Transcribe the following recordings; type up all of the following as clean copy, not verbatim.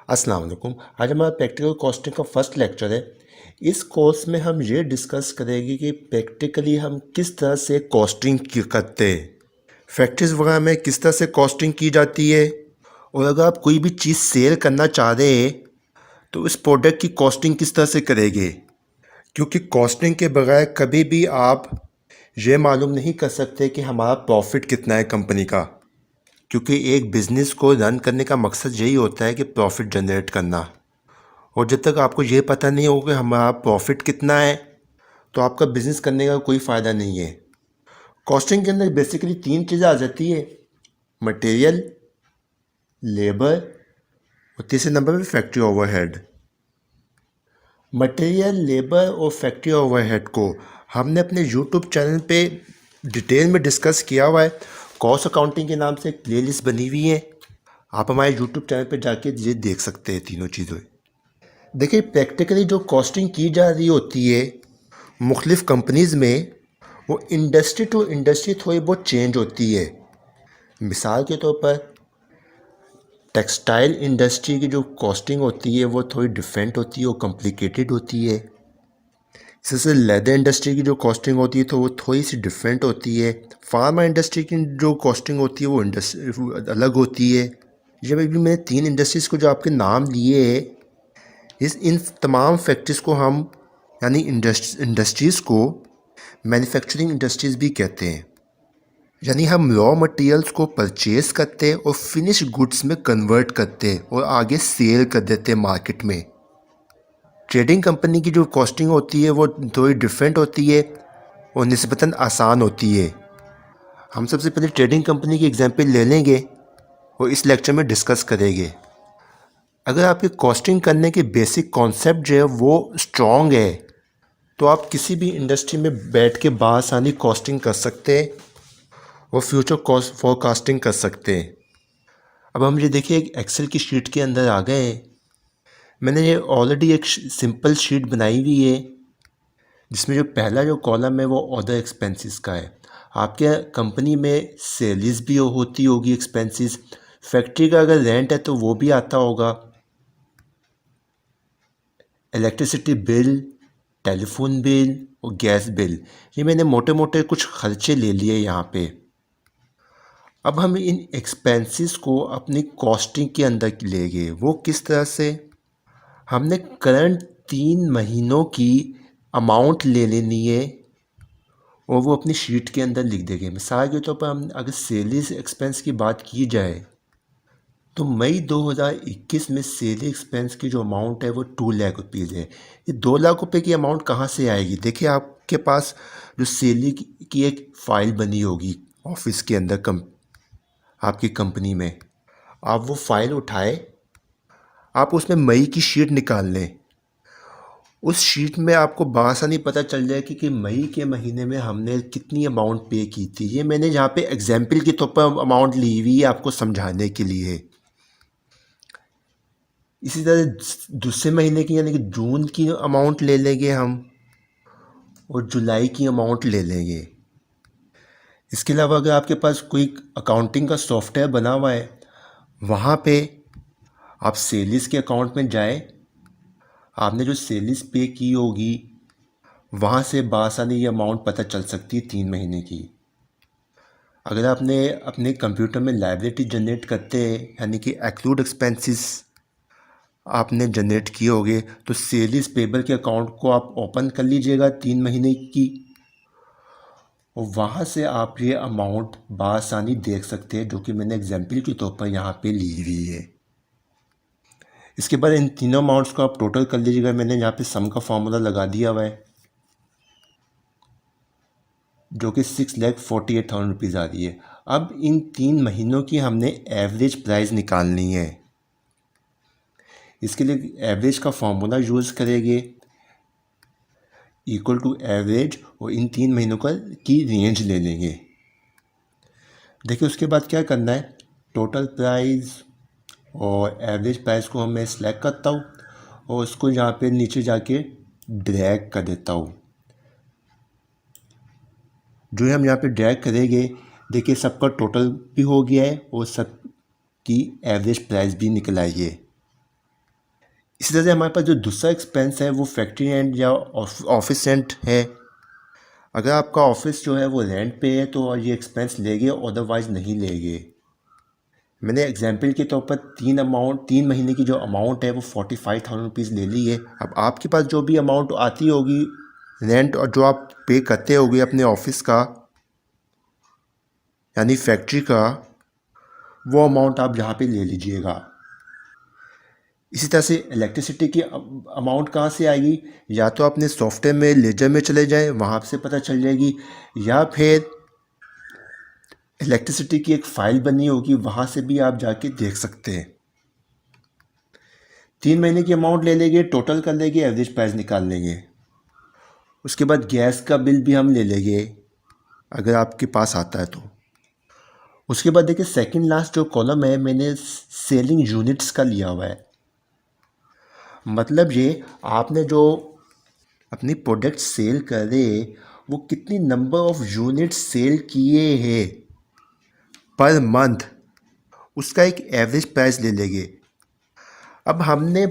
अस्सलाम वालेकुम। आज हमारा प्रैक्टिकल कॉस्टिंग का फर्स्ट लेक्चर है। इस कोर्स में हम ये डिस्कस करेंगे कि प्रैक्टिकली हम किस तरह से कॉस्टिंग करते हैं, फैक्ट्रीज वगैरह में किस तरह से कॉस्टिंग की जाती है, और अगर आप कोई भी चीज़ सेल करना चाह रहे हैं तो उस प्रोडक्ट की कॉस्टिंग किस तरह से करेंगे। क्योंकि कॉस्टिंग के बगैर कभी भी आप ये मालूम नहीं कर सकते कि हमारा प्रॉफिट कितना है कंपनी का। क्योंकि एक बिज़नेस को रन करने का मकसद यही होता है कि प्रॉफिट जनरेट करना, और जब तक आपको ये पता नहीं होगा कि हमारा प्रॉफिट कितना है तो आपका बिज़नेस करने का कोई फ़ायदा नहीं है। कॉस्टिंग के अंदर बेसिकली तीन चीज़ें आ जाती है, मटेरियल, लेबर और तीसरे नंबर पे फैक्ट्री ओवरहेड। मटेरियल, लेबर और फैक्ट्री ओवरहेड को हमने अपने यूट्यूब चैनल पे डिटेल में डिस्कस किया हुआ है। कॉस्ट अकाउंटिंग के नाम से एक प्लेलिस्ट बनी हुई है, आप हमारे यूट्यूब चैनल पे जाके ये देख सकते हैं तीनों चीज़ें। देखिए, प्रैक्टिकली जो कॉस्टिंग की जा रही होती है मुख्तलिफ़ कंपनीज़ में, वो इंडस्ट्री टू इंडस्ट्री थोड़ी बहुत चेंज होती है। मिसाल के तौर पर टेक्सटाइल इंडस्ट्री की जो कॉस्टिंग होती है वो थोड़ी डिफरेंट होती है और कॉम्प्लिकेटेड होती है। जैसे लेदर इंडस्ट्री की जो कॉस्टिंग होती है तो वो थोड़ी सी डिफरेंट होती है। फार्मा इंडस्ट्री की जो कॉस्टिंग होती है वो अलग होती है। जब अभी मैंने तीन इंडस्ट्रीज़ को जो आपके नाम लिए है, इन तमाम फैक्ट्रीज़ को हम यानी इंडस्ट्रीज़ को मैन्युफैक्चरिंग इंडस्ट्रीज़ भी कहते हैं। यानी हम रॉ मटेरियल्स को परचेज़ करते हैं और फिनिश गुड्स में कन्वर्ट करते हैं और आगे सेल कर देते हैं मार्केट में। ट्रेडिंग कंपनी की जो कॉस्टिंग होती है वो थोड़ी डिफरेंट होती है और निस्बतन आसान होती है। हम सबसे पहले ट्रेडिंग कंपनी की एग्जांपल ले लेंगे और इस लेक्चर में डिस्कस करेंगे। अगर आपके कॉस्टिंग करने के बेसिक कॉन्सेप्ट जो है वो स्ट्रॉन्ग है तो आप किसी भी इंडस्ट्री में बैठ के बासानी कॉस्टिंग कर सकते हैं और फ्यूचर कॉस्ट फोरकास्टिंग कर सकते हैं। अब हम ये देखिए एक एक्सेल की शीट के अंदर आ गए हैं। मैंने ये ऑलरेडी एक सिंपल शीट बनाई हुई है जिसमें जो पहला जो कॉलम है वो अदर एक्सपेंसेस का है। आपके कंपनी में सेल्स भी होती होगी एक्सपेंसेस, फैक्ट्री का अगर रेंट है तो वो भी आता होगा, इलेक्ट्रिसिटी बिल, टेलीफोन बिल और गैस बिल। ये मैंने मोटे मोटे कुछ खर्चे ले लिए यहाँ पे। अब हम इन एक्सपेंसेस को अपनी कॉस्टिंग के अंदर ले गए। वो किस तरह से, हमने करंट 3 महीनों की अमाउंट ले लेनी है और वो अपनी शीट के अंदर लिख देंगे। मिसाल के तौर पर हम अगर सेल्स एक्सपेंस की बात की जाए तो मई 2021 में सेल एक्सपेंस की जो अमाउंट है वो 2 लाख रुपीज़ है। ये 2 लाख रुपए की अमाउंट कहाँ से आएगी? देखिए, आपके पास जो सेल की एक फ़ाइल बनी होगी ऑफिस के अंदर आपकी कंपनी में, आप वो फ़ाइल उठाए, आप उसमें मई की शीट निकाल लें। उस शीट में आपको बआसानी पता चल जाए कि मई के महीने में हमने कितनी अमाउंट पे की थी। ये मैंने यहाँ पे एग्जाम्पल के तौर पर अमाउंट ली हुई है आपको समझाने के लिए। इसी तरह दूसरे महीने की यानी कि जून की अमाउंट ले लेंगे हम और जुलाई की अमाउंट ले लेंगे। इसके अलावा अगर आपके पास कोई अकाउंटिंग का सॉफ्टवेयर बना हुआ है, वहाँ पे आप सेल्स के अकाउंट में जाए, आपने जो सेल्स पे की होगी वहाँ से बआसानी ये अमाउंट पता चल सकती है 3 महीने की। अगर आपने अपने कंप्यूटर में लायबिलिटी जनरेट करते हैं यानी कि एक्लूड एक्सपेंसेस आपने जनरेट किए होंगे, तो सेल्स पेबल के अकाउंट को आप ओपन कर लीजिएगा 3 महीने की, और वहाँ से आप ये अमाउंट बआसानी देख सकते हैं, जो कि मैंने एग्जाम्पल के तौर पर यहाँ पे ली हुई है। इसके बाद इन तीनों अमाउंट्स को आप टोटल कर लीजिएगा। मैंने यहाँ पे सम का फार्मूला लगा दिया हुआ है जो कि 6,48,000 रुपीज़ आ रही है। अब इन 3 महीनों की हमने एवरेज प्राइस निकालनी है। इसके लिए एवरेज का फार्मूला यूज़ करेंगे, इक्वल टू एवरेज, और इन 3 महीनों का की रेंज ले लेंगे। देखिए, उसके बाद क्या करना है, टोटल प्राइस और एवरेज प्राइस को मैं सेलेक्ट करता हूँ और उसको यहाँ पे नीचे जाके ड्रैग कर देता हूँ। जो हम यहाँ पे ड्रैग करेंगे, देखिए सबका टोटल भी हो गया है और सब की एवरेज प्राइस भी निकल आई है। इसी तरह से हमारे पास जो दूसरा एक्सपेंस है वो फैक्ट्री रेंट या ऑफिस रेंट है। अगर आपका ऑफिस जो है वो रेंट पे है तो ये एक्सपेंस लेंगे, अदरवाइज नहीं लेंगे। मैंने एग्जाम्पल के तौर पर 3 महीने की जो अमाउंट है वो 45,000 रुपीज़ ले ली है। अब आपके पास जो भी अमाउंट आती होगी रेंट और जो आप पे करते होगे अपने ऑफिस का यानी फैक्ट्री का, वो अमाउंट आप यहाँ पे ले लीजिएगा। इसी तरह से इलेक्ट्रिसिटी की अमाउंट कहाँ से आएगी, या तो अपने सॉफ्टवेयर में लेजर में चले जाएं, वहाँ से पता चल जाएगी, या फिर इलेक्ट्रिसिटी की एक फ़ाइल बनी होगी, वहाँ से भी आप जाके देख सकते हैं। 3 महीने की अमाउंट ले लेंगे, टोटल कर लेंगे, एवरेज प्राइस निकाल लेंगे। उसके बाद गैस का बिल भी हम ले लेंगे अगर आपके पास आता है तो। उसके बाद देखिए सेकंड लास्ट जो कॉलम है मैंने सेलिंग यूनिट्स का लिया हुआ है। मतलब ये आपने जो अपनी प्रोडक्ट सेल करे वो कितनी नंबर ऑफ यूनिट्स सेल किए हैं पर मंथ, उसका एक एवरेज प्राइस ले लेंगे। अब हमने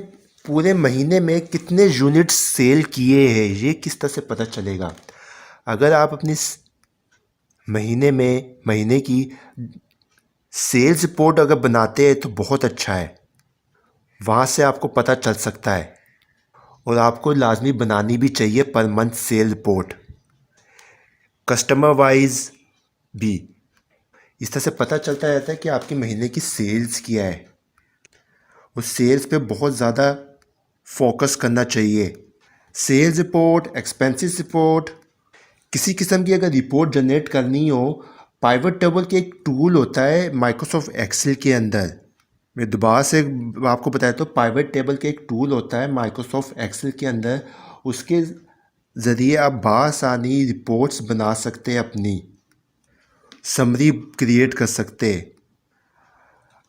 पूरे महीने में कितने यूनिट्स सेल किए हैं ये किस तरह से पता चलेगा। अगर आप अपनी महीने की सेल्स रिपोर्ट अगर बनाते हैं तो बहुत अच्छा है, वहाँ से आपको पता चल सकता है। और आपको लाजमी बनानी भी चाहिए पर month sale report, customer wise भी। इस तरह से पता चलता रहता है कि आपके महीने की सेल्स क्या है। उस सेल्स पे बहुत ज़्यादा फोकस करना चाहिए। सेल्स रिपोर्ट, एक्सपेंसेस रिपोर्ट, किसी किस्म की अगर रिपोर्ट जनरेट करनी हो, पाइवट टेबल के एक टूल होता है माइक्रोसॉफ्ट एक्सेल के अंदर। मैं दोबारा से आपको बताया तो पाइवट टेबल के एक टूल होता है माइक्रोसॉफ्ट एक्सेल के अंदर, उसके ज़रिए आप बासानी रिपोर्ट्स बना सकते हैं, अपनी समरी क्रिएट कर सकते हैं।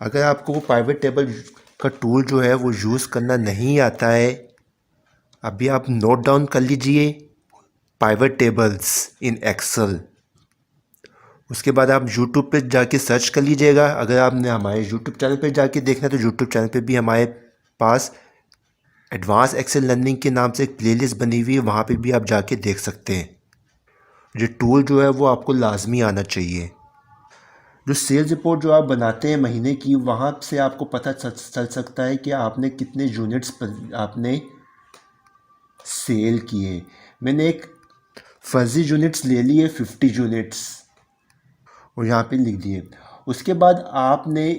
अगर आपको वो पाइवट टेबल का टूल जो है वो यूज़ करना नहीं आता है, अभी आप नोट डाउन कर लीजिए पाइवट टेबल्स इन एक्सेल। उसके बाद आप YouTube पे जाके सर्च कर लीजिएगा। अगर आपने हमारे YouTube चैनल पे जाके देखना है तो YouTube चैनल पे भी हमारे पास एडवांस एक्सेल लर्निंग के नाम से एक प्लेलिस्ट बनी हुई है, वहाँ पे भी आप जाके देख सकते हैं। ये टूल जो है वो आपको लाजमी आना चाहिए। जो सेल्स रिपोर्ट जो आप बनाते हैं महीने की, वहाँ से आपको पता चल सकता है कि आपने कितने यूनिट्स आपने सेल किए। मैंने एक फर्जी यूनिट्स ले लिए 50 यूनिट्स और यहाँ पे लिख दिए। उसके बाद आपने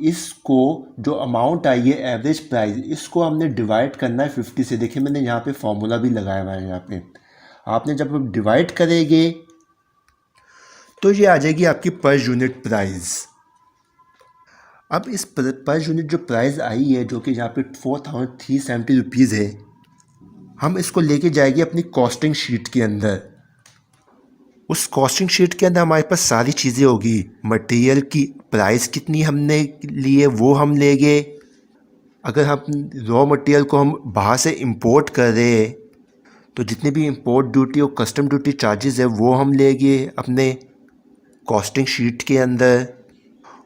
इसको जो अमाउंट आई है एवरेज प्राइस, इसको हमने डिवाइड करना है 50 से। देखिए मैंने यहाँ पे फॉर्मूला भी लगाया हुआ है। यहाँ पे आपने जब डिवाइड करेंगे तो ये आ जाएगी आपकी पर यूनिट प्राइस। अब इस पर यूनिट जो प्राइस आई है जो कि यहाँ पे 4,370 रुपीज़ है, हम इसको लेके जाएंगे अपनी कॉस्टिंग शीट के अंदर। उस कॉस्टिंग शीट के अंदर हमारे पास सारी चीज़ें होगी। मटेरियल की प्राइस कितनी हमने ली है वो हम लेंगे। अगर हम रॉ मटेरियल को हम बाहर से इंपोर्ट कर रहे हैं तो जितनी भी इंपोर्ट ड्यूटी और कस्टम ड्यूटी चार्जेस है वो हम लेंगे अपने कॉस्टिंग शीट के अंदर।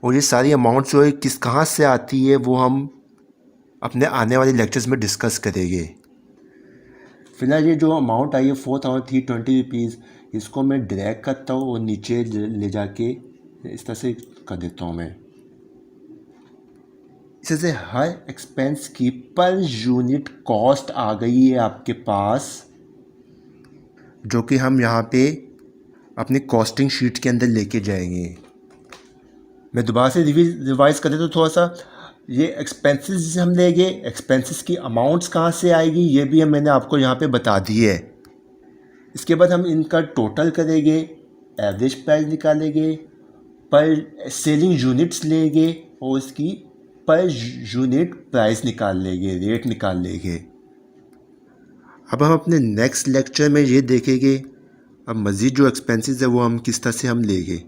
और ये सारी अमाउंट्स जो है कहाँ से आती है वो हम अपने आने वाले लेक्चर्स में डिस्कस करेंगे। फिलहाल ये जो अमाउंट आई है 4,320 रुपीज़, इसको मैं ड्रैग करता हूँ और नीचे ले जाके इस तरह से कर देता हूँ मैं। इससे हर एक्सपेंस की पर यूनिट कॉस्ट आ गई है आपके पास, जो कि हम यहाँ पे अपनी कॉस्टिंग शीट के अंदर लेके जाएंगे। मैं दोबारा से रिवाइज कर देता हूँ थोड़ा सा। ये एक्सपेंसेस हम लेंगे, एक्सपेंसेस की अमाउंट्स कहाँ से आएगी ये भी मैंने आपको यहाँ पे बता दी है। इसके बाद हम इनका टोटल करेंगे, एवरेज प्राइस निकालेंगे, पर सेलिंग यूनिट्स लेंगे और इसकी पर यूनिट प्राइस निकाल लेंगे, रेट निकाल लेंगे। अब हम अपने नेक्स्ट लेक्चर में ये देखेंगे अब मज़ीद जो एक्सपेंसेस है वो हम किस तरह से हम लेंगे।